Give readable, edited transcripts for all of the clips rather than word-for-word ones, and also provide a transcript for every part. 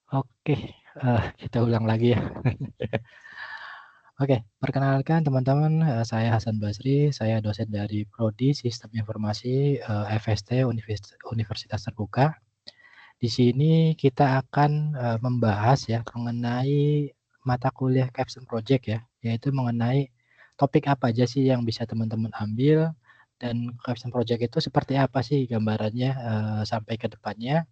Oke, kita ulang lagi ya. Oke, perkenalkan teman-teman, saya Hasan Basri, saya dosen dari Prodi Sistem Informasi, FST Universitas Terbuka. Di sini kita akan, membahas ya mengenai mata kuliah capstone project ya, yaitu mengenai topik apa aja sih yang bisa teman-teman ambil dan capstone project itu seperti apa sih gambarannya, sampai ke depannya.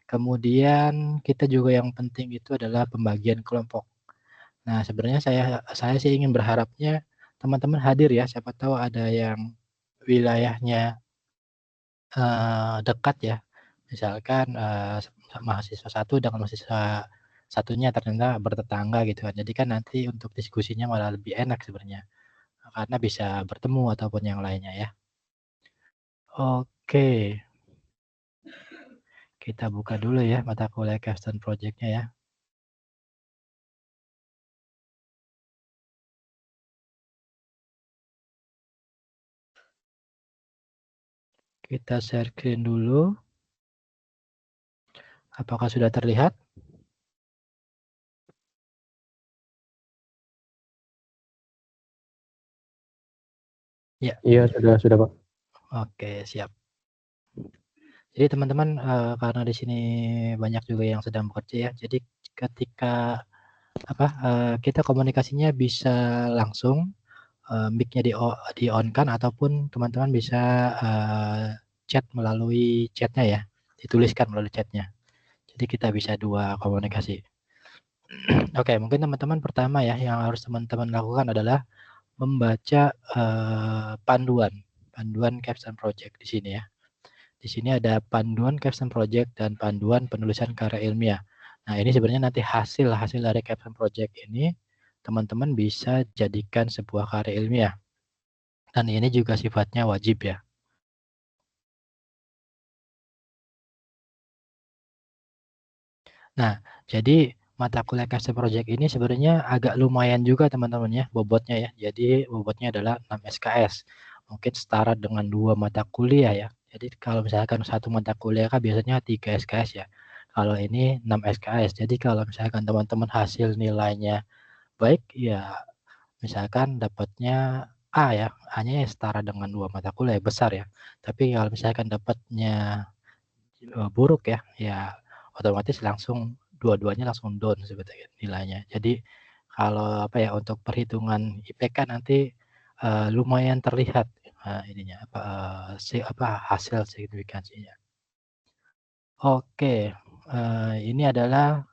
Kemudian kita juga yang penting itu adalah pembagian kelompok. Nah, sebenarnya saya sih ingin berharapnya teman-teman hadir ya, siapa tahu ada yang wilayahnya, dekat ya. Misalkan, mahasiswa satu dengan mahasiswa satunya ternyata bertetangga gitu kan. Jadi kan nanti untuk diskusinya malah lebih enak sebenarnya, karena bisa bertemu ataupun yang lainnya ya. Oke, kita buka dulu ya mata kuliah capstone project-nya ya. Kita share screen dulu. Apakah sudah terlihat? Ya. Iya, sudah, Pak. Oke, siap. Jadi teman-teman, karena di sini banyak juga yang sedang bekerja ya, jadi ketika kita komunikasinya bisa langsung, mic-nya di-on-kan ataupun teman-teman bisa, chat melalui chat-nya ya, dituliskan melalui chat-nya. Jadi kita bisa 2 komunikasi. Oke, mungkin teman-teman pertama ya yang harus teman-teman lakukan adalah membaca, panduan panduan capstone project di sini ya. Di sini ada panduan capstone project dan panduan penulisan karya ilmiah. Nah, ini sebenarnya nanti hasil dari capstone project ini teman-teman bisa jadikan sebuah karya ilmiah. Dan ini juga sifatnya wajib ya. Nah, jadi mata kuliah capstone project ini sebenarnya agak lumayan juga teman-teman ya bobotnya ya. Jadi bobotnya adalah 6 SKS. Mungkin setara dengan 2 mata kuliah ya. Jadi kalau misalkan satu mata kuliah kan biasanya 3 SKS ya. Kalau ini 6 SKS. Jadi kalau misalkan teman-teman hasil nilainya baik, ya misalkan dapatnya A ya, A-nya ya setara dengan 2 mata kuliah, besar ya. Tapi kalau misalkan dapatnya, buruk ya, ya otomatis langsung dua-duanya langsung down sebetulnya nilainya. Jadi kalau untuk perhitungan IPK nanti, lumayan terlihat, ininya hasil signifikansinya. Oke, ini adalah,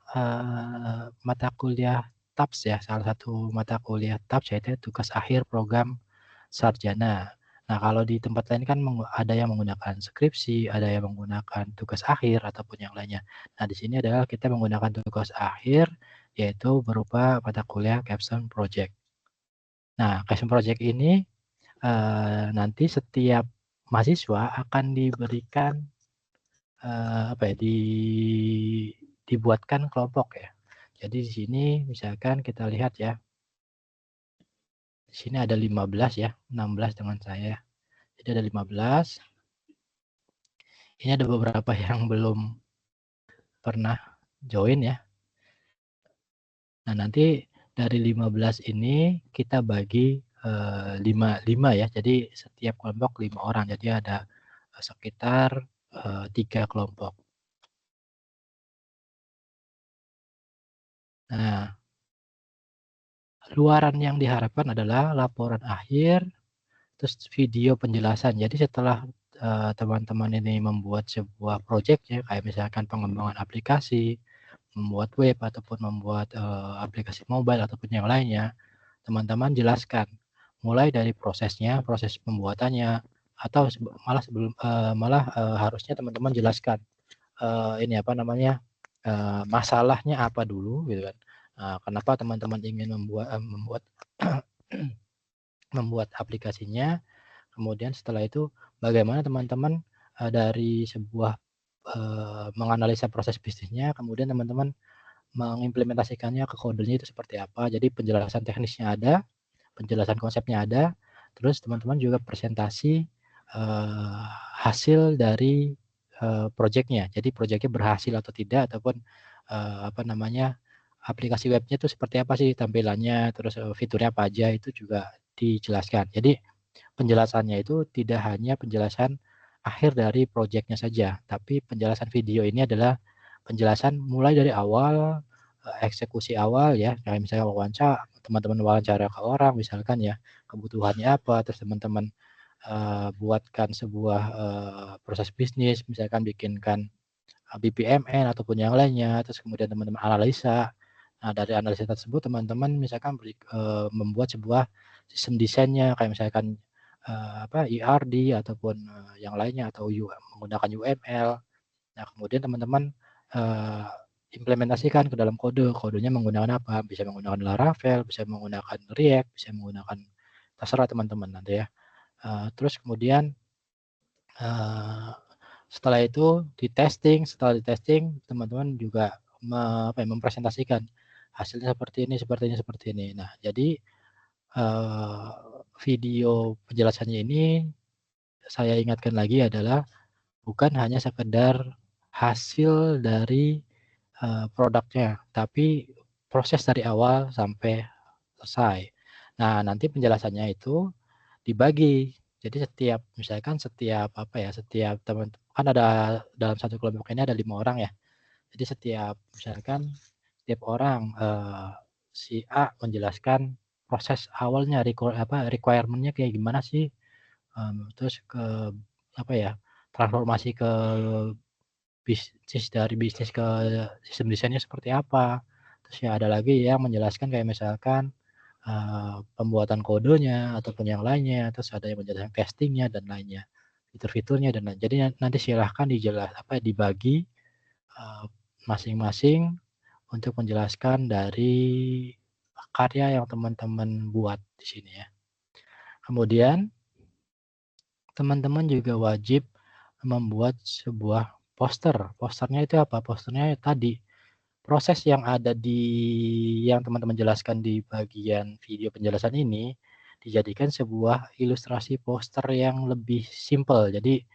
mata kuliah TAPS ya, salah satu mata kuliah TAPS yaitu tugas akhir program sarjana. Nah, kalau di tempat lain kan ada yang menggunakan skripsi, ada yang menggunakan tugas akhir ataupun yang lainnya. Nah, di sini adalah kita menggunakan tugas akhir, yaitu berupa mata kuliah capstone project. Nah, capstone project ini, nanti setiap mahasiswa akan diberikan dibuatkan kelompok ya. Jadi di sini misalkan kita lihat ya, di sini ada 15 ya, 16 dengan saya. Jadi ada 15. Ini ada beberapa yang belum pernah join ya. Nah, nanti dari 15 ini kita bagi 5 ya. Jadi setiap kelompok 5 orang. Jadi ada sekitar 3 kelompok. Nah, luaran yang diharapkan adalah laporan akhir, terus video penjelasan. Jadi setelah teman-teman ini membuat sebuah project ya, kayak misalkan pengembangan aplikasi, membuat web ataupun membuat aplikasi mobile ataupun yang lainnya, teman-teman jelaskan mulai dari prosesnya, proses pembuatannya, atau harusnya teman-teman jelaskan ini masalahnya apa dulu gitu kan. Kenapa teman-teman ingin membuat membuat aplikasinya. Kemudian setelah itu bagaimana teman-teman, dari sebuah, menganalisa proses bisnisnya, kemudian teman-teman mengimplementasikannya ke kodenya itu seperti apa. Jadi penjelasan teknisnya ada, penjelasan konsepnya ada, terus teman-teman juga presentasi, hasil dari, projeknya. Jadi projeknya berhasil atau tidak, ataupun apa namanya, aplikasi webnya itu seperti apa sih tampilannya, terus fiturnya apa aja, itu juga dijelaskan. Jadi penjelasannya itu tidak hanya penjelasan akhir dari projeknya saja, tapi penjelasan video ini adalah penjelasan mulai dari awal, eksekusi awal ya, kayak misalnya teman-teman wawancara ke orang misalkan ya, kebutuhannya apa, terus teman-teman buatkan sebuah proses bisnis, misalkan bikinkan BPMN ataupun yang lainnya, terus kemudian teman-teman analisa. Nah, dari analisa tersebut teman-teman misalkan membuat sebuah sistem desainnya, kayak misalkan apa, ERD ataupun yang lainnya, atau menggunakan UML. Nah, kemudian teman-teman implementasikan ke dalam kode. Kodenya menggunakan apa? Bisa menggunakan Laravel, bisa menggunakan React, bisa menggunakan, terserah teman-teman nanti ya. Terus kemudian setelah itu setelah di testing teman-teman juga mempresentasikan hasilnya seperti ini, seperti ini, seperti ini. Nah, jadi video penjelasannya ini saya ingatkan lagi adalah bukan hanya sekedar hasil dari produknya, tapi proses dari awal sampai selesai. Nah, nanti penjelasannya itu dibagi. Jadi setiap apa ya, setiap teman kan ada dalam satu kelompok ini ada 5 orang ya. Jadi setiap orang, si A menjelaskan proses awalnya, requirement-nya kayak gimana sih, terus apa ya, transformasi dari bisnis ke sistem desainnya seperti apa. Terus ya ada lagi yang menjelaskan kayak misalkan pembuatan kodenya ataupun yang lainnya, terus ada yang menjelaskan testingnya dan lainnya, fitur-fiturnya dan lain. Jadi nanti silahkan dibagi masing-masing untuk menjelaskan dari karya yang teman-teman buat di sini ya. Kemudian teman-teman juga wajib membuat sebuah poster. Posternya itu apa? Posternya tadi proses yang teman-teman jelaskan di bagian video penjelasan ini dijadikan sebuah ilustrasi poster yang lebih simpel. Jadi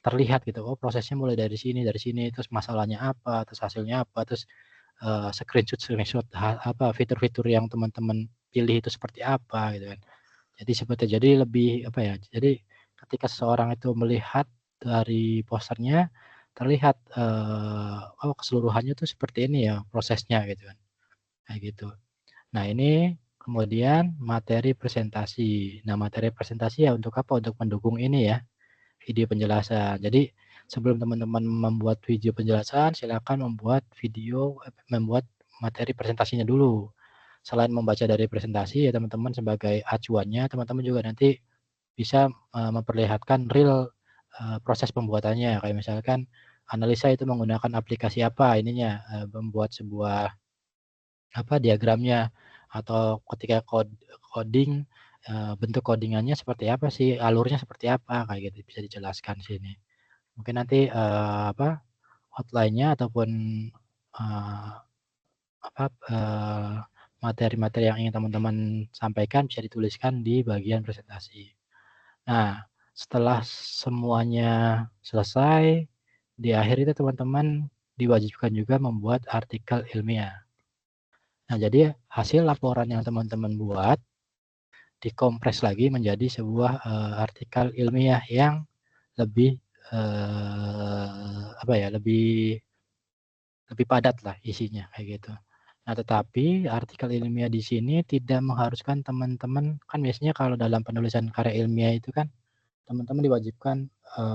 terlihat gitu, oh prosesnya mulai dari sini, terus masalahnya apa, terus hasilnya apa, terus screenshot apa fitur-fitur yang teman-teman pilih itu seperti apa gitu kan. Jadi lebih apa ya, jadi ketika seseorang itu melihat dari posternya, terlihat, oh keseluruhannya tuh seperti ini ya prosesnya gitu kan, kayak gitu. Nah ini kemudian materi presentasi. Nah materi presentasi ya untuk apa? Untuk mendukung ini ya, video penjelasan. Jadi sebelum teman-teman membuat video penjelasan, silakan membuat materi presentasinya dulu. Selain membaca dari presentasi ya teman-teman sebagai acuannya, teman-teman juga nanti bisa memperlihatkan real proses pembuatannya. Kayak misalkan analisa itu menggunakan aplikasi apa ininya, membuat sebuah apa diagramnya, atau ketika coding, bentuk codingannya seperti apa sih, alurnya seperti apa, kayak gitu bisa dijelaskan di sini. Mungkin nanti apa, outline-nya ataupun eee, apa, materi-materi yang ingin teman-teman sampaikan bisa dituliskan di bagian presentasi. Nah, setelah semuanya selesai, di akhir itu teman-teman diwajibkan juga membuat artikel ilmiah. Nah, jadi hasil laporan yang teman-teman buat dikompres lagi menjadi sebuah artikel ilmiah yang lebih apa ya, lebih lebih padat lah isinya kayak gitu. Nah, tetapi artikel ilmiah di sini tidak mengharuskan teman-teman, kan biasanya kalau dalam penulisan karya ilmiah itu kan teman-teman diwajibkan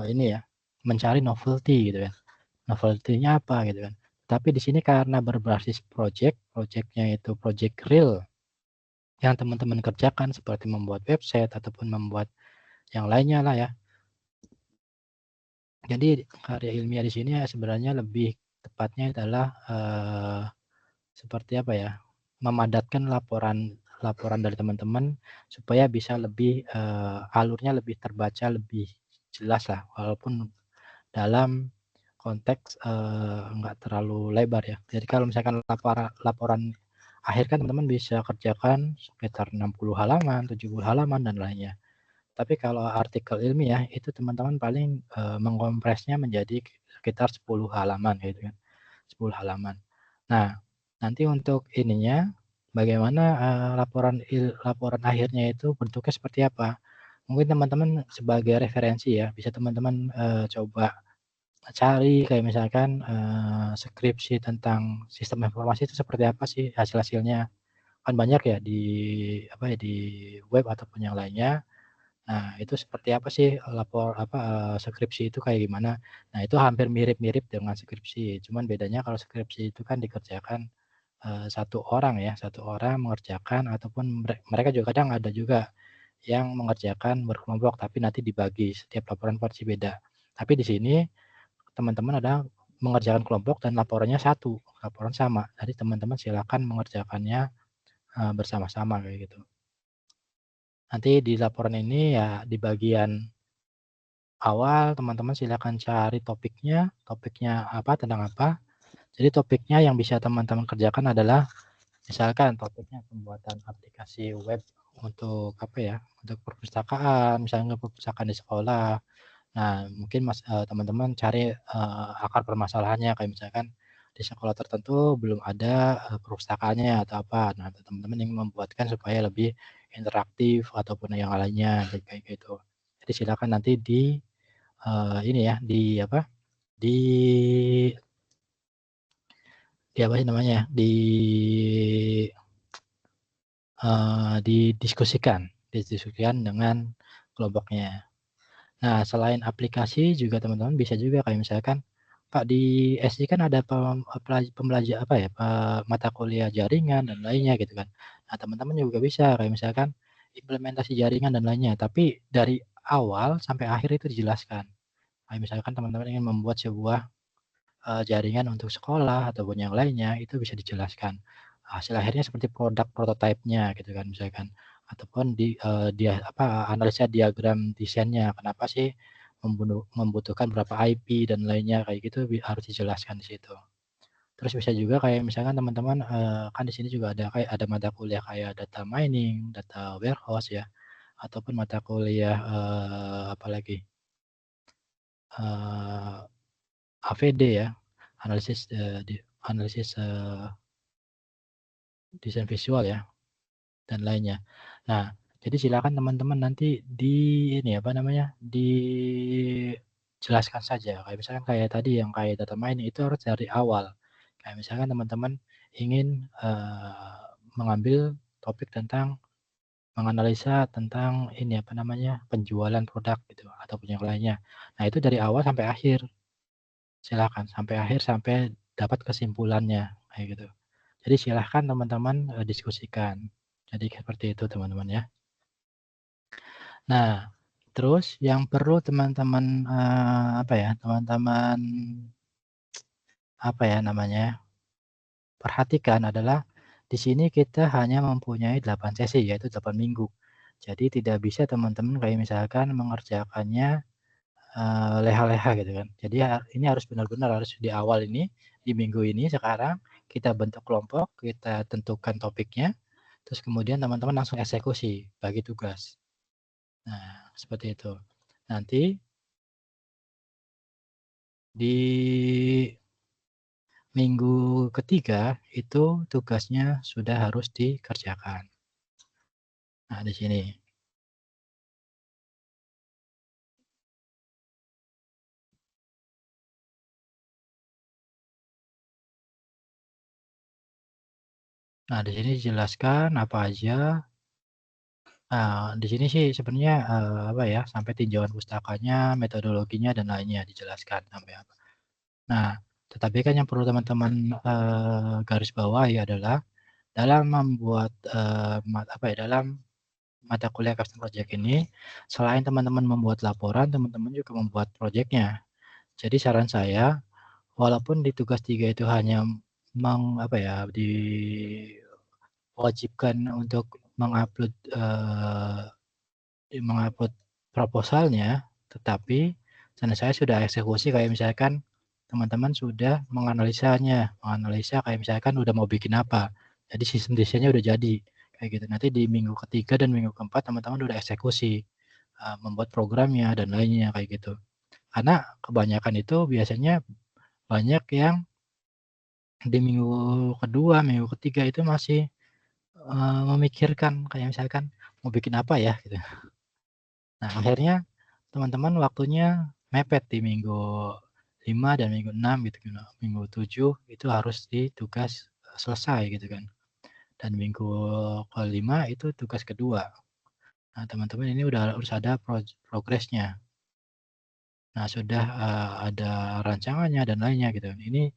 ini ya, mencari novelty gitu kan. Novelty-nya apa gitu kan. Tapi di sini karena berbasis project, project-nya itu project real yang teman-teman kerjakan seperti membuat website ataupun membuat yang lainnya lah ya. Jadi karya ilmiah di sini ya sebenarnya lebih tepatnya adalah seperti apa ya, memadatkan laporan laporan dari teman-teman supaya bisa lebih alurnya lebih terbaca lebih jelas lah, walaupun dalam konteks enggak terlalu lebar ya. Jadi kalau misalkan laporan akhir kan teman-teman bisa kerjakan sekitar 60 halaman, 70 halaman dan lainnya. Tapi kalau artikel ilmiah itu teman-teman paling mengkompresnya menjadi sekitar 10 halaman gitu kan. 10 halaman. Nah, nanti untuk ininya bagaimana laporan akhirnya itu bentuknya seperti apa? Mungkin teman-teman sebagai referensi ya, bisa teman-teman coba cari kayak misalkan skripsi tentang sistem informasi itu seperti apa sih hasil-hasilnya. Kan banyak ya di apa ya, di web ataupun yang lainnya. Nah, itu seperti apa sih skripsi itu kayak gimana. Nah, itu hampir mirip-mirip dengan skripsi, cuman bedanya kalau skripsi itu kan dikerjakan, 1 orang ya, 1 orang mengerjakan ataupun mereka juga kadang ada juga yang mengerjakan berkelompok, tapi nanti dibagi, setiap laporan pasti beda. Tapi di sini teman-teman ada mengerjakan kelompok dan laporannya satu, laporan sama. Jadi teman-teman silakan mengerjakannya, bersama-sama kayak gitu. Nanti di laporan ini ya di bagian awal teman-teman silakan cari topiknya apa, tentang apa. Jadi topiknya yang bisa teman-teman kerjakan adalah misalkan topiknya pembuatan aplikasi web untuk apa ya, untuk perpustakaan, misalnya perpustakaan di sekolah. Nah, mungkin teman-teman cari, akar permasalahannya kayak misalkan di sekolah tertentu belum ada, perpustakaannya atau apa. Nah, teman-teman ingin membuatkan supaya lebih interaktif ataupun yang lainnya kayak gitu. Jadi silakan nanti ini ya, di apa sih namanya, didiskusikan dengan kelompoknya. Nah, selain aplikasi juga teman-teman bisa juga kayak misalkan, Pak di SD kan ada mata kuliah jaringan dan lainnya gitu kan. Nah, teman-teman juga bisa kayak misalkan implementasi jaringan dan lainnya, tapi dari awal sampai akhir itu dijelaskan. Kayak misalkan teman-teman ingin membuat sebuah jaringan untuk sekolah ataupun yang lainnya, itu bisa dijelaskan. Hasil akhirnya seperti produk prototipe-nya gitu kan misalkan, ataupun analisa diagram desainnya, kenapa sih membutuhkan berapa IP dan lainnya kayak gitu harus dijelaskan di situ. Terus bisa juga kayak misalkan teman-teman, kan di sini juga ada mata kuliah kayak data mining, data warehouse ya, ataupun mata kuliah, apalagi, AVD ya, analisis, analisis, desain visual ya, dan lainnya. Nah, jadi silakan teman-teman nanti ini apa namanya, dijelaskan saja. Kayak misalkan kayak tadi yang kayak data mining itu harus dari awal. Kayak misalkan teman-teman ingin, mengambil topik tentang menganalisa tentang ini apa namanya, penjualan produk gitu ataupun yang lainnya. Nah, itu dari awal sampai akhir. Silakan sampai akhir, sampai dapat kesimpulannya, kayak gitu. Jadi silahkan teman-teman, diskusikan. Jadi seperti itu teman-teman ya. Nah, terus yang perlu teman-teman, teman-teman, apa ya namanya, perhatikan adalah di sini kita hanya mempunyai 8 sesi, yaitu 8 minggu. Jadi tidak bisa teman-teman kayak misalkan mengerjakannya leha-leha gitu kan. Jadi ini harus benar-benar harus di awal ini, di minggu ini sekarang kita bentuk kelompok, kita tentukan topiknya, terus kemudian teman-teman langsung eksekusi, bagi tugas. Nah, seperti itu. Nanti di minggu ketiga itu tugasnya sudah harus dikerjakan. Nah, di sini. Nah, di sini dijelaskan apa aja. Nah, di sini sih sebenarnya, sampai tinjauan pustakanya, metodologinya, dan lainnya dijelaskan sampai apa. Nah, tetapi kan yang perlu teman-teman, garis bawahi adalah dalam membuat, dalam mata kuliah custom project ini, selain teman-teman membuat laporan, teman-teman juga membuat projeknya. Jadi saran saya, walaupun di tugas 3 itu hanya diwajibkan untuk mengupload, proposalnya, tetapi saya sudah eksekusi kayak misalkan teman-teman sudah menganalisa kayak misalkan udah mau bikin apa. Jadi sistem desainnya udah jadi, kayak gitu. Nanti di minggu ketiga dan minggu keempat teman-teman udah eksekusi, membuat programnya dan lainnya kayak gitu. Karena kebanyakan itu biasanya banyak yang di minggu kedua, minggu ketiga itu masih, memikirkan kayak misalkan, "Mau bikin apa ya?" Gitu. Nah, akhirnya teman-teman waktunya mepet di minggu 5 dan minggu 6 gitu kan, minggu 7 itu harus tugas, selesai gitu kan. Dan minggu ke-5 itu tugas kedua. Nah, teman-teman ini udah harus ada progresnya. Nah, sudah, ada rancangannya dan lainnya gitu. Ini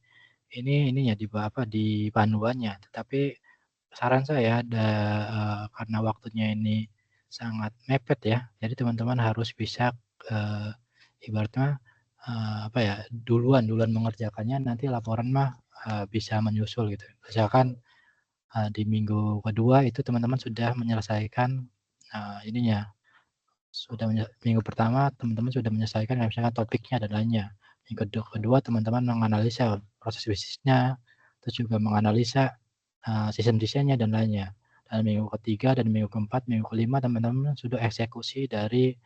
ya di panduannya. Tetapi saran saya karena waktunya ini sangat mepet ya, jadi teman-teman harus bisa, eee, ibaratnya, apa ya, duluan duluan mengerjakannya, nanti laporan mah, bisa menyusul gitu. Misalkan, di minggu kedua itu teman-teman sudah menyelesaikan, ininya, minggu pertama teman-teman sudah menyelesaikan kayak misalkan topiknya dan lainnya. Minggu kedua teman-teman menganalisa proses bisnisnya, terus juga menganalisa, sistem desainnya dan lainnya. Dan minggu ketiga dan minggu keempat, minggu kelima teman-teman sudah eksekusi dari,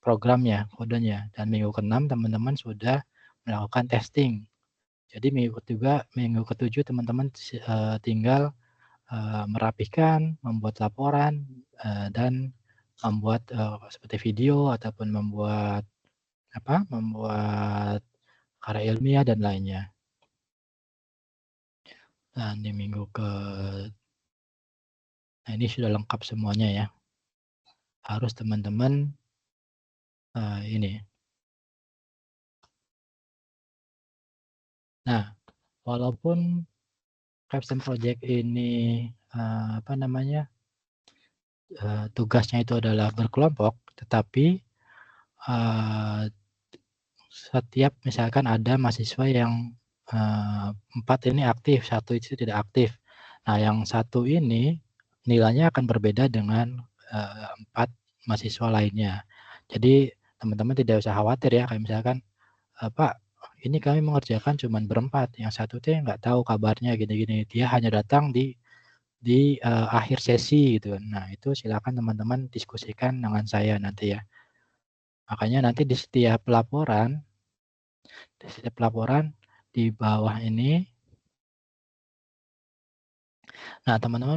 programnya, kodenya. Dan minggu keenam teman-teman sudah melakukan testing. Jadi minggu ketujuh teman-teman tinggal merapikan, membuat laporan, dan membuat, seperti video ataupun membuat karya ilmiah dan lainnya. Dan di nah ini sudah lengkap semuanya ya, harus teman-teman, ini. Nah, walaupun capstone project ini, apa namanya, tugasnya itu adalah berkelompok, tetapi, eee setiap misalkan ada mahasiswa yang, 4 ini aktif, satu itu tidak aktif. Nah, yang satu ini nilainya akan berbeda dengan, 4 mahasiswa lainnya. Jadi teman-teman tidak usah khawatir ya, kayak misalkan, "Pak, ini kami mengerjakan cuman berempat, yang satu teh nggak tahu kabarnya gini-gini." Dia hanya datang di akhir sesi gitu kan. Nah, itu silakan teman-teman diskusikan dengan saya nanti ya. Makanya nanti di setiap laporan di bawah ini, nah teman-teman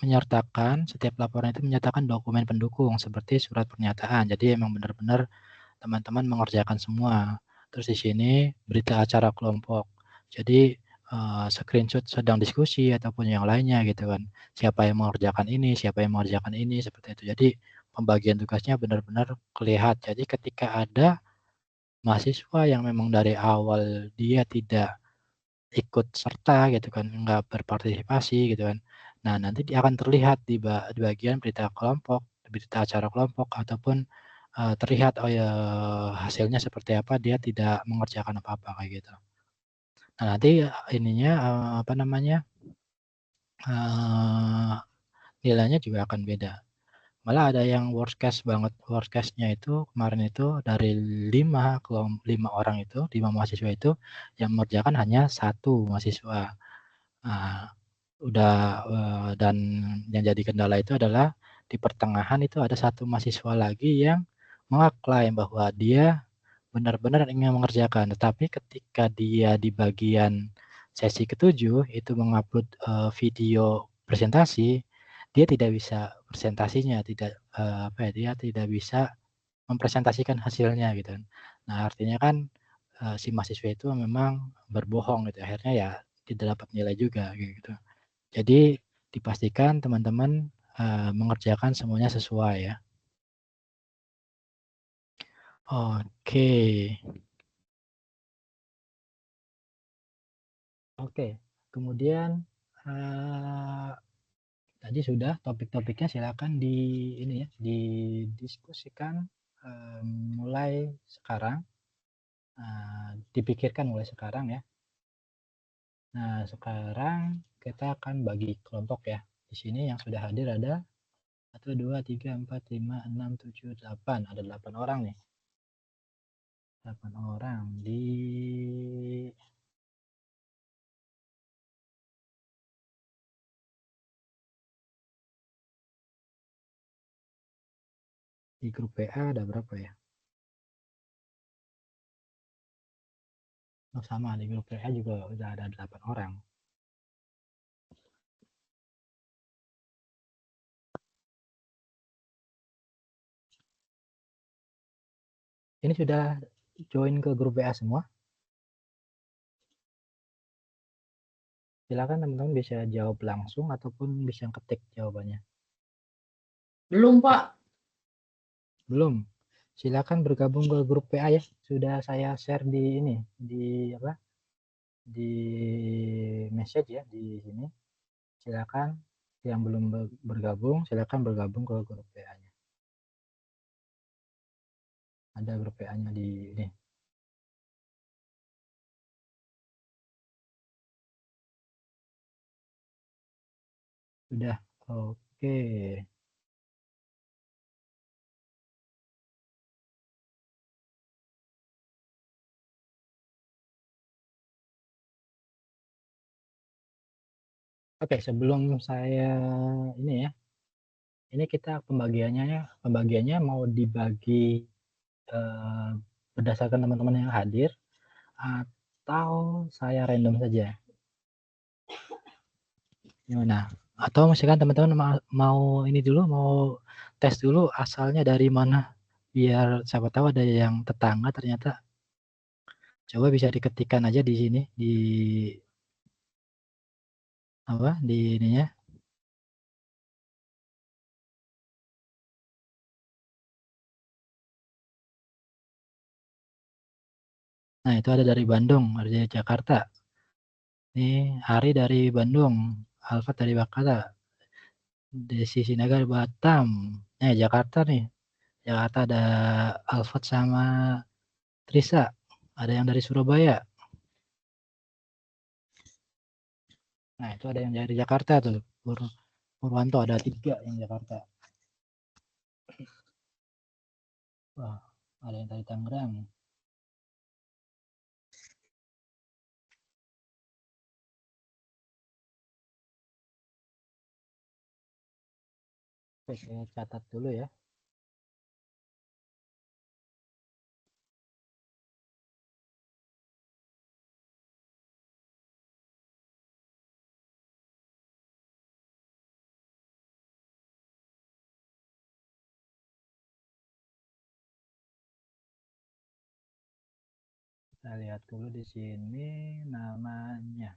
menyertakan setiap laporan itu menyertakan dokumen pendukung seperti surat pernyataan. Jadi emang benar-benar teman-teman mengerjakan semua. Terus di sini berita acara kelompok. Jadi, screenshot sedang diskusi ataupun yang lainnya gitu kan. Siapa yang mengerjakan ini, siapa yang mengerjakan ini, seperti itu. Jadi pembagian tugasnya benar-benar kelihatan. Jadi ketika ada mahasiswa yang memang dari awal dia tidak ikut serta gitu kan, nggak berpartisipasi gitu kan. Nah, nanti dia akan terlihat di bagian berita kelompok, berita acara kelompok ataupun, terlihat, oh ya hasilnya seperti apa, dia tidak mengerjakan apa-apa kayak gitu. Nah, nanti ininya, apa namanya, eee, nilainya juga akan beda. Malah ada yang worst case-nya itu kemarin itu dari 5 orang itu, 5 mahasiswa itu yang mengerjakan hanya satu mahasiswa. Nah, dan yang jadi kendala itu adalah di pertengahan itu ada satu mahasiswa lagi yang mengeklaim bahwa dia benar-benar ingin mengerjakan, tetapi ketika dia di bagian sesi ketujuh itu mengupload, video presentasi, dia tidak bisa presentasinya, apa ya, dia tidak bisa mempresentasikan hasilnya gitu kan. Nah, artinya kan, si mahasiswa itu memang berbohong gitu, akhirnya ya tidak dapat nilai juga kayak gitu. Jadi dipastikan teman-teman, mengerjakan semuanya sesuai ya. Oke. Oke, kemudian, eee, tadi sudah topik-topiknya silakan ini ya, didiskusikan, mulai sekarang, dipikirkan mulai sekarang ya. Nah, sekarang kita akan bagi kelompok ya. Di sini yang sudah hadir ada 1, 2, 3, 4, 5, 6, 7, 8. Ada 8 orang nih. 8 orang di grup WA ada berapa ya? Oh, sama di grup WA juga udah ada 8 orang. Ini sudah join ke grup WA semua? Silakan teman-teman bisa jawab langsung ataupun bisa ketik jawabannya. Belum, Pak. Belum. Silakan bergabung ke grup WA ya. Sudah saya share di ini, di apa? Di message ya di sini. Silakan yang belum bergabung, silakan bergabung ke grup WA-nya. Ada grup WA-nya di ini. Sudah. Oke. Oke, sebelum saya ini ya. Ini kita pembagiannya mau dibagi berdasarkan teman-teman yang hadir atau saya random saja. Gimana? Atau misalkan teman-teman mau ini dulu, mau tes dulu asalnya dari mana, biar siapa tahu ada yang tetangga ternyata. Coba bisa diketikkan aja di sini, di apa, di ininya. Nah, itu ada dari Bandung, ada dari Jakarta. Ini Hari dari Bandung, Alfat dari Jakarta, Desi Sinaga dari Batam. Jakarta nih. Jakarta ada Alfat sama Trisa. Ada yang dari Surabaya. Nah, itu ada yang dari Jakarta tuh. Purwanto ada 3 yang Jakarta. Wah, ada yang dari Tangerang. Oke, saya catat dulu ya. Kita lihat dulu di sini namanya.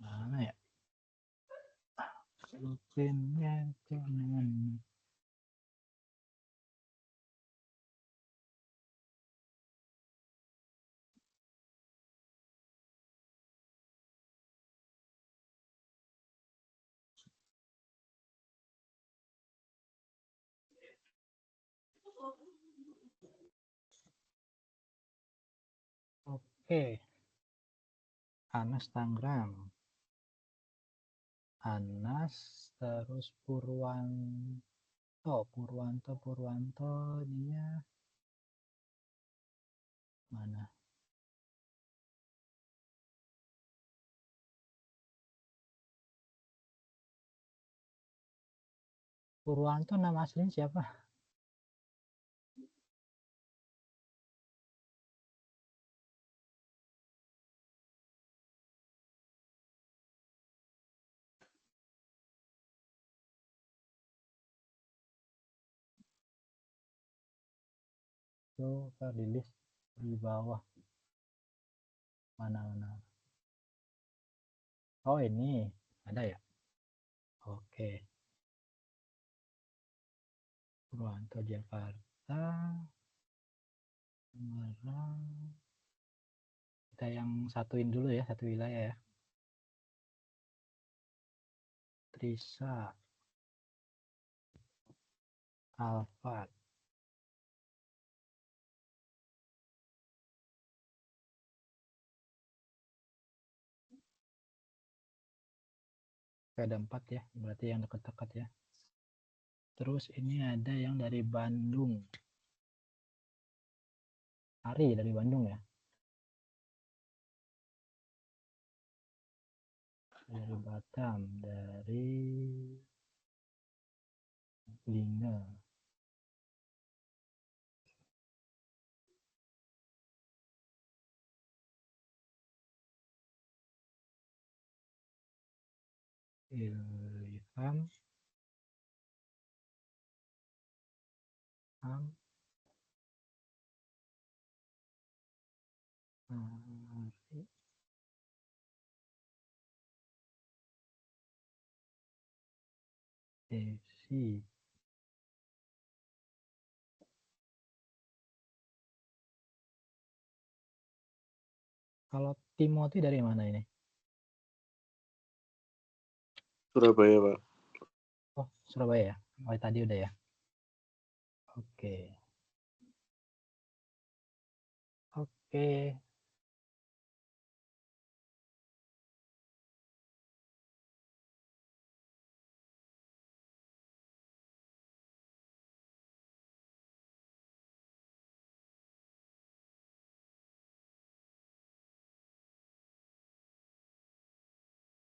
Mana ya? Lupinnya jangan. Oke, Anas Tangerang. Anas terus Purwanto ininya mana? Purwanto nama aslinya siapa? Tuh, di list di bawah. Mana? Oh, ini ada ya? Oke. Purwanto Jakarta. Semarang. Kita yang satuin dulu ya, satu wilayah ya. Trisa, Alfat. Ada 4 ya, berarti yang dekat-dekat ya. Terus ini ada yang dari Bandung. Ari dari Bandung ya. Dari Batam, dari Lingga. Ilham, Ham, Ari, Desi. Kalau Timothy dari mana ini? Surabaya, Pak. Oh, Surabaya ya? Oh, tadi udah ya? Oke. Oke.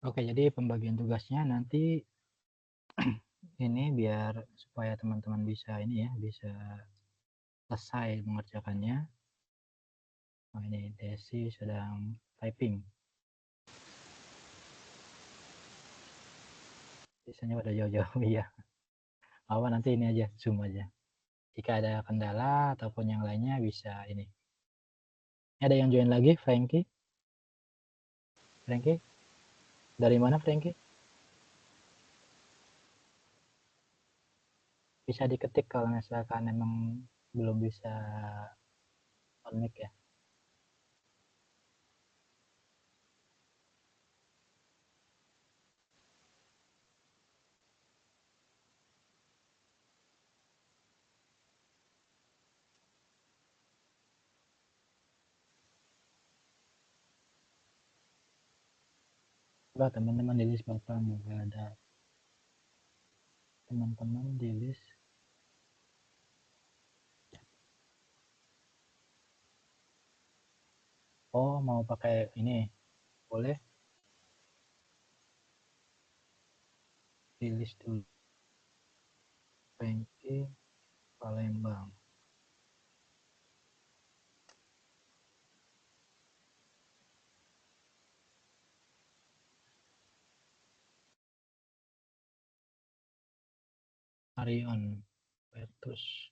Oke, jadi pembagian tugasnya nanti ini biar supaya teman-teman bisa ini ya, bisa selesai mengerjakannya. Oh, ini Desi sedang typing. Biasanya pada jauh-jauh ya. Apa nanti ini aja, Zoom aja. Jika ada kendala ataupun yang lainnya bisa ini. Ada yang join lagi, Frankie? Frankie? Dari mana Frankie? Bisa diketik kalau misalkan memang belum bisa on mic ya. Coba teman-teman di list Bapak juga ada teman-teman di list. Oh, mau pakai ini. Boleh di list dulu. Frankie Palembang. Arion Petrus.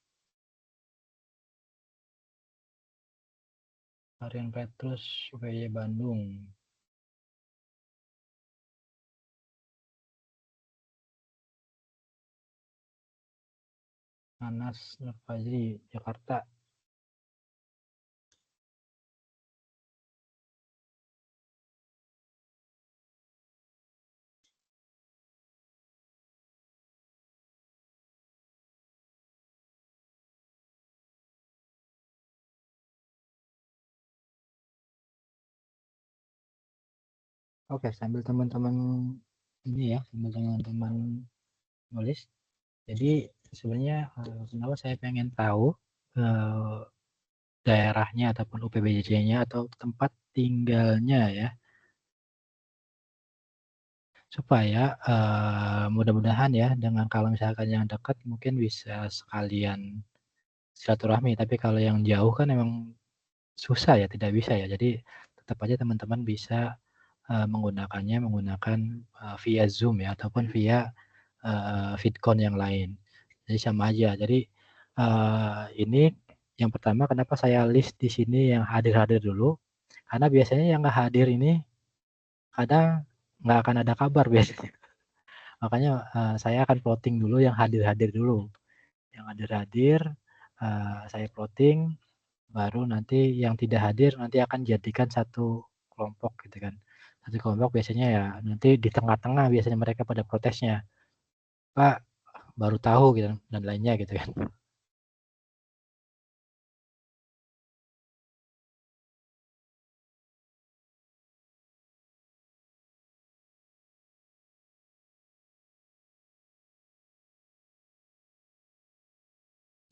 Arion Petrus UPY Bandung. Anas Nurfazri Jakarta. Oke, sambil teman-teman ini ya, sambil teman-teman nulis. Jadi sebenarnya kenapa saya pengen tahu daerahnya ataupun UPBJ-nya atau tempat tinggalnya ya, supaya mudah-mudahan ya dengan kalau misalkan yang dekat mungkin bisa sekalian silaturahmi, tapi kalau yang jauh kan emang susah ya, tidak bisa ya. Jadi tetap aja teman-teman bisa menggunakan via Zoom ya ataupun via VidCon yang lain. Jadi sama aja. Jadi ini yang pertama kenapa saya list di sini yang hadir-hadir dulu, karena biasanya yang nggak hadir ini kadang nggak akan ada kabar biasanya. Makanya saya akan plotting dulu yang hadir-hadir dulu. Yang hadir-hadir saya plotting, baru nanti yang tidak hadir nanti akan jadikan satu kelompok gitu kan. Satu kelompok biasanya ya nanti di tengah-tengah biasanya mereka pada protesnya. Pak, baru tahu gitu dan lainnya gitu kan.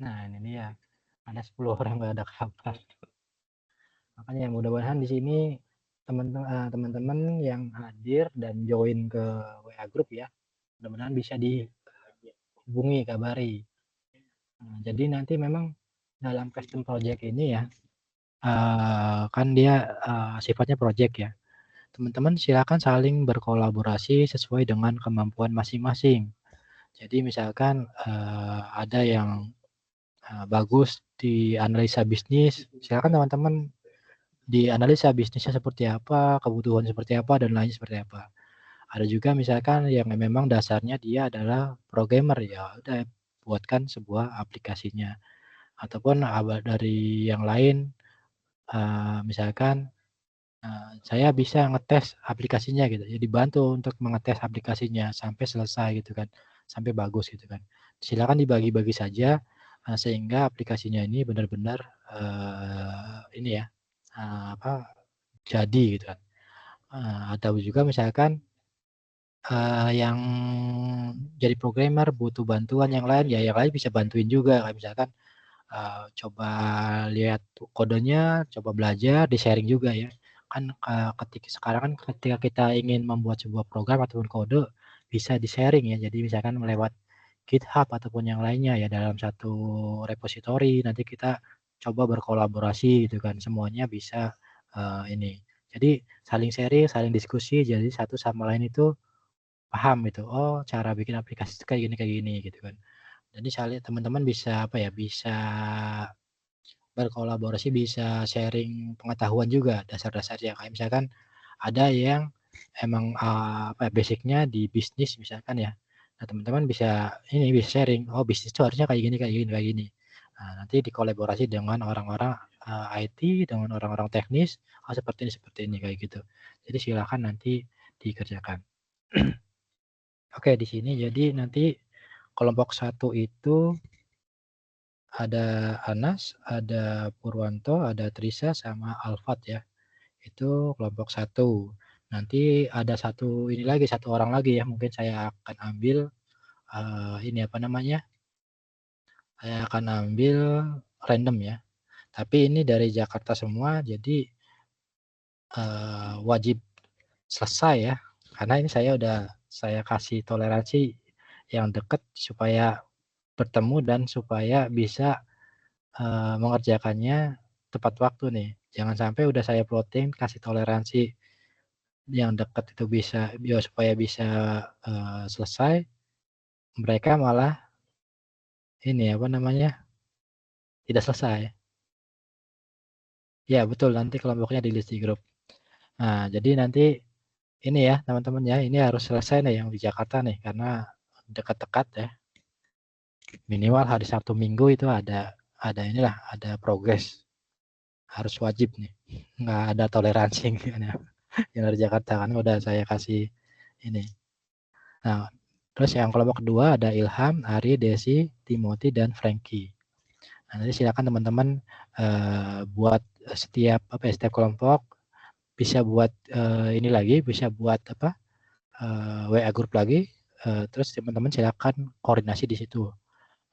Nah, ini dia. Ada 10 orang nggak ada kabar. Makanya mudah-mudahan di sini teman-teman yang hadir dan join ke WA Group ya, mudah-mudahan bisa dihubungi, kabari. Nah, jadi nanti memang dalam custom project ini ya, kan dia sifatnya project ya. Teman-teman silakan saling berkolaborasi sesuai dengan kemampuan masing-masing. Jadi misalkan ada yang bagus di analisa bisnis, silakan teman-teman dianalisa bisnisnya seperti apa, kebutuhan seperti apa, dan lain seperti apa. Ada juga misalkan yang memang dasarnya dia adalah programmer, ya udah buatkan sebuah aplikasinya. Ataupun dari yang lain, misalkan saya bisa ngetes aplikasinya gitu, jadi bantu untuk mengetes aplikasinya sampai selesai gitu kan, sampai bagus gitu kan. Silakan dibagi-bagi saja, sehingga aplikasinya ini benar-benar, ini ya, apa, jadi gitu kan. Atau juga misalkan, yang jadi programmer butuh bantuan yang lain, ya yang lain bisa bantuin juga, kayak misalkan, coba lihat kodenya, coba belajar, di-sharing juga ya. Kan, sekarang kan ketika kita ingin membuat sebuah program ataupun kode, bisa di-sharing ya. Jadi misalkan lewat GitHub ataupun yang lainnya ya, dalam satu repository, nanti kita coba berkolaborasi gitu kan, semuanya bisa, ini. Jadi saling sharing, saling diskusi, jadi satu sama lain itu paham gitu, oh cara bikin aplikasi itu kayak gini gitu kan. Jadi teman-teman bisa apa ya, bisa berkolaborasi, bisa sharing pengetahuan juga dasar-dasarnya. Kayak misalkan ada yang emang, apa ya, basic-nya di bisnis misalkan ya. Nah, teman-teman bisa ini, bisa sharing, "Oh, bisnis itu harusnya kayak gini kayak gini kayak gini." Nah, nanti dikolaborasi dengan orang-orang, IT, dengan orang-orang teknis, "Oh, seperti ini," kayak gitu. Jadi silakan nanti dikerjakan. Oke, di sini jadi nanti kelompok satu itu ada Anas, ada Purwanto, ada Trisa, sama Alfat ya. Itu kelompok satu. Nanti ada satu ini lagi, satu orang lagi ya, mungkin saya akan ambil, ini apa namanya, saya akan ambil random ya. Tapi ini dari Jakarta semua, jadi, wajib selesai ya, karena ini saya kasih toleransi yang dekat supaya bertemu dan supaya bisa, mengerjakannya tepat waktu nih. Jangan sampai udah saya plotting, kasih toleransi yang dekat itu bisa supaya bisa, selesai, mereka malah ini, apa namanya, tidak selesai. Ya betul, nanti kelompoknya di-list di grup. Nah, jadi nanti ini ya teman-teman ya, ini harus selesai nih yang di Jakarta nih, karena dekat-dekat ya. Minimal hari Sabtu Minggu itu ada inilah, ada progres. Harus wajib nih, nggak ada toleransi yang dari Jakarta kan udah saya kasih ini. Nah, terus yang kelompok kedua ada Ilham, Ari, Desi, Timothy, dan Frankie. Nah, nanti silakan teman-teman buat setiap apa ya, setiap kelompok bisa buat ini lagi, bisa buat apa, WA grup lagi. Terus teman-teman silakan koordinasi di situ.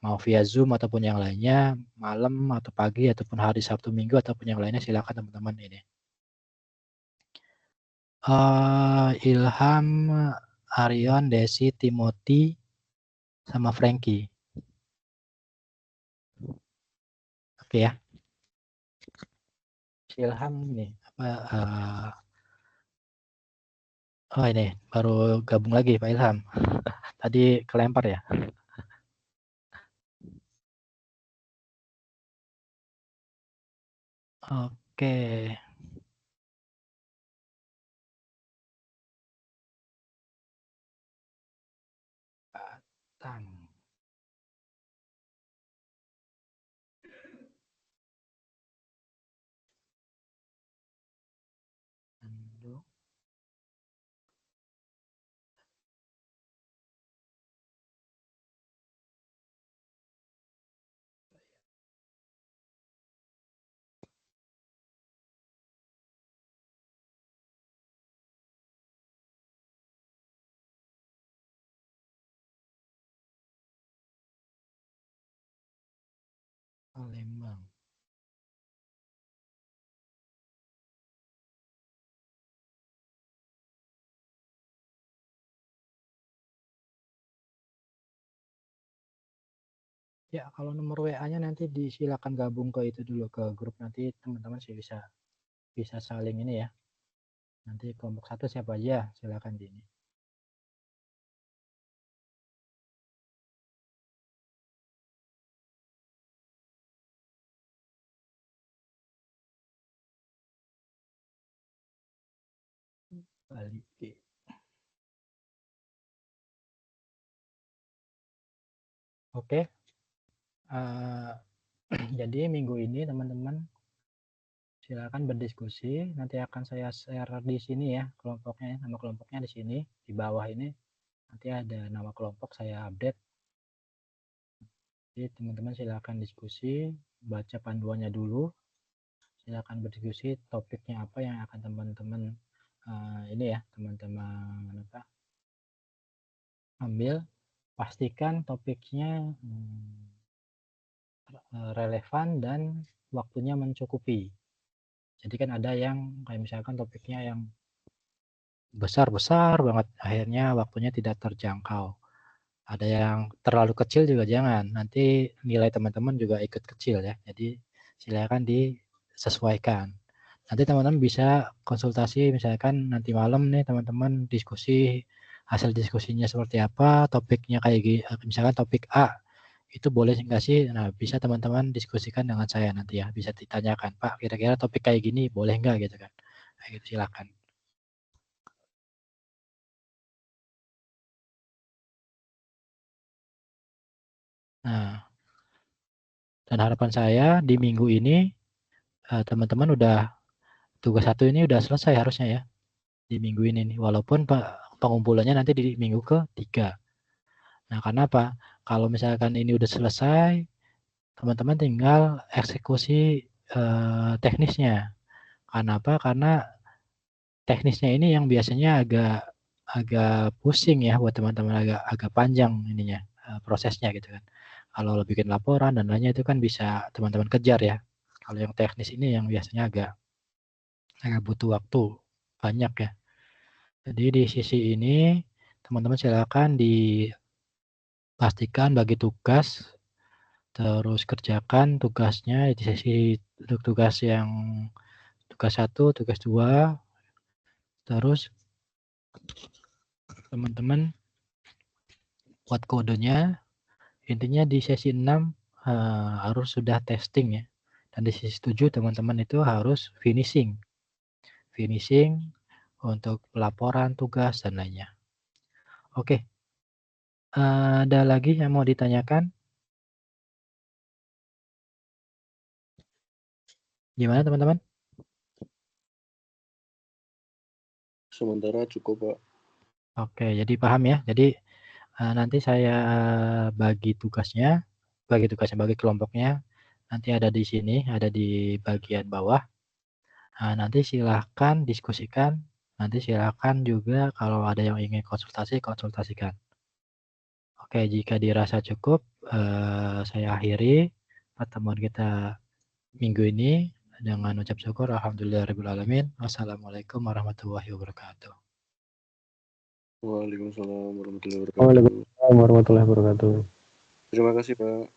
Mau via Zoom ataupun yang lainnya, malam atau pagi ataupun hari Sabtu Minggu ataupun yang lainnya, silakan teman-teman ini. Ilham, Arion, Desi, Timothy, sama Frankie. Oke ya. Si Ilham nih apa, oh ini baru gabung lagi Pak Ilham. Tadi kelempar ya. Oke. Batang. Bandung. Palembang. Ya, kalau nomor WA-nya nanti silakan gabung ke itu dulu, ke grup, nanti teman-teman sih bisa saling ini ya. Nanti kelompok 1 siapa aja, silakan di ini. Balik. Oke. Jadi minggu ini teman-teman silakan berdiskusi. Nanti akan saya share di sini ya kelompoknya, nama kelompoknya di sini di bawah ini. Nanti ada nama kelompok saya update. Jadi teman-teman silakan diskusi, baca panduannya dulu. Silakan berdiskusi topiknya apa yang akan teman-teman ini ya teman-teman ambil. Pastikan topiknya relevan dan waktunya mencukupi. Jadi kan ada yang kayak misalkan topiknya yang besar banget, akhirnya waktunya tidak terjangkau. Ada yang terlalu kecil juga jangan, nanti nilai teman-teman juga ikut kecil ya. Jadi silakan disesuaikan. Nanti teman-teman bisa konsultasi, misalkan nanti malam nih teman-teman diskusi, hasil diskusinya seperti apa, topiknya kayak gini, misalkan topik A, itu boleh nggak sih? Nah, bisa teman-teman diskusikan dengan saya nanti ya, bisa ditanyakan, Pak, kira-kira topik kayak gini boleh nggak gitu kan? Nah, gitu, silakan. Nah, dan harapan saya di minggu ini teman-teman udah tugas 1 ini udah selesai harusnya ya di minggu ini nih, walaupun pengumpulannya nanti di minggu ke-3. Nah, karena apa? Kalau misalkan ini udah selesai, teman-teman tinggal eksekusi teknisnya. Karena apa? Karena teknisnya ini yang biasanya agak pusing ya buat teman-teman, agak panjang ininya prosesnya gitu kan. Kalau bikin laporan dan lainnya itu kan bisa teman-teman kejar ya. Kalau yang teknis ini yang biasanya agak butuh waktu banyak ya. Jadi di sisi ini teman-teman silakan dipastikan bagi tugas, terus kerjakan tugasnya di sesi untuk tugas 1, tugas 2, terus teman-teman buat kodenya. Intinya di sesi 6 harus sudah testing ya. Dan di sesi 7 teman-teman itu harus finishing untuk pelaporan tugas dan lainnya. Oke. Ada lagi yang mau ditanyakan? Gimana teman-teman? Sementara cukup, Pak. Oke, jadi paham ya. Jadi nanti saya bagi kelompoknya. Nanti ada di sini, ada di bagian bawah. Nanti silahkan diskusikan. Nanti silahkan juga kalau ada yang ingin konsultasikan. Oke, jika dirasa cukup, saya akhiri pertemuan kita minggu ini dengan ucap syukur. Alhamdulillahirrahmanirrahim. Wassalamualaikum warahmatullahi wabarakatuh. Waalaikumsalam warahmatullahi wabarakatuh. Waalaikumsalam warahmatullahi wabarakatuh. Terima kasih, Pak.